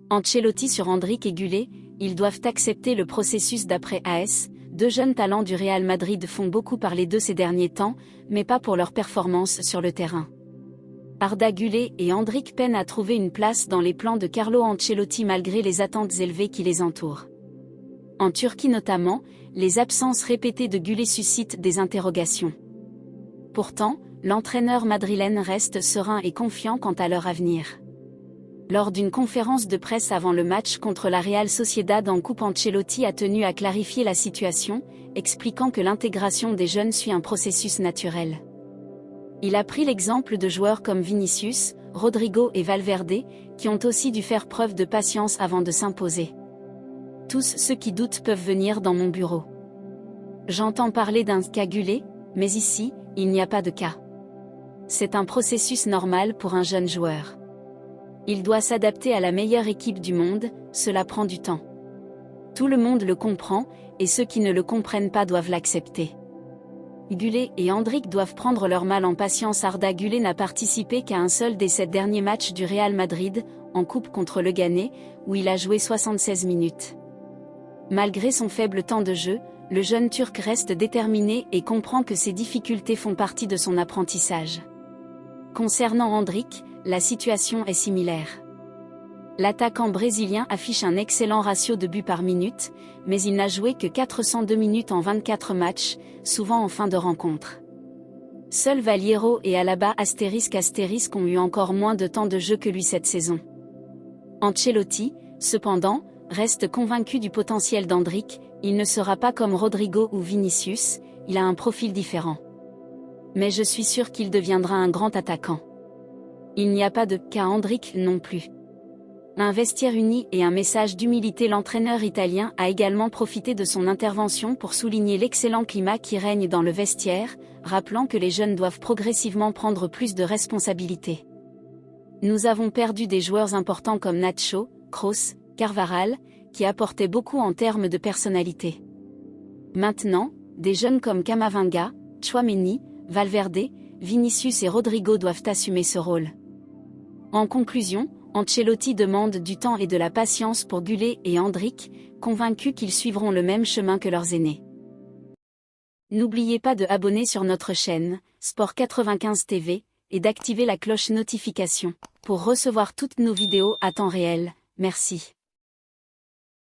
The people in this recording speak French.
Ancelotti sur Endrick et Gullet, ils doivent accepter le processus d'après AS. Deux jeunes talents du Real Madrid font beaucoup parler d'eux ces derniers temps, mais pas pour leur performance sur le terrain. Arda Güler et Endrick peinent à trouver une place dans les plans de Carlo Ancelotti malgré les attentes élevées qui les entourent. En Turquie notamment, les absences répétées de Güler suscitent des interrogations. Pourtant, l'entraîneur madrilène reste serein et confiant quant à leur avenir. Lors d'une conférence de presse avant le match contre la Real Sociedad en Coupe, Ancelotti a tenu à clarifier la situation, expliquant que l'intégration des jeunes suit un processus naturel. Il a pris l'exemple de joueurs comme Vinicius, Rodrigo et Valverde, qui ont aussi dû faire preuve de patience avant de s'imposer. Tous ceux qui doutent peuvent venir dans mon bureau. J'entends parler d'un cas Güler, mais ici, il n'y a pas de cas. C'est un processus normal pour un jeune joueur. Il doit s'adapter à la meilleure équipe du monde, cela prend du temps. Tout le monde le comprend, et ceux qui ne le comprennent pas doivent l'accepter. Güler et Endrick doivent prendre leur mal en patience. Arda Güler n'a participé qu'à un seul des 7 derniers matchs du Real Madrid, en coupe contre le Leganés, où il a joué 76 minutes. Malgré son faible temps de jeu, le jeune Turc reste déterminé et comprend que ses difficultés font partie de son apprentissage. Concernant Endrick, la situation est similaire. L'attaquant brésilien affiche un excellent ratio de buts par minute, mais il n'a joué que 402 minutes en 24 matchs, souvent en fin de rencontre. Seuls Valiero et Alaba ** ont eu encore moins de temps de jeu que lui cette saison. Ancelotti, cependant, reste convaincu du potentiel d'Endrick. Il ne sera pas comme Rodrigo ou Vinicius, il a un profil différent. Mais je suis sûr qu'il deviendra un grand attaquant. Il n'y a pas de cas Endrick non plus. Un vestiaire uni et un message d'humilité. L'entraîneur italien a également profité de son intervention pour souligner l'excellent climat qui règne dans le vestiaire, rappelant que les jeunes doivent progressivement prendre plus de responsabilités. Nous avons perdu des joueurs importants comme Nacho, Kroos, Carvajal, qui apportaient beaucoup en termes de personnalité. Maintenant, des jeunes comme Camavinga, Tchouaméni, Valverde, Vinicius et Rodrigo doivent assumer ce rôle. En conclusion, Ancelotti demande du temps et de la patience pour Güler et Endrick, convaincus qu'ils suivront le même chemin que leurs aînés. N'oubliez pas de abonner sur notre chaîne, Sport 95 TV, et d'activer la cloche notification, pour recevoir toutes nos vidéos à temps réel. Merci.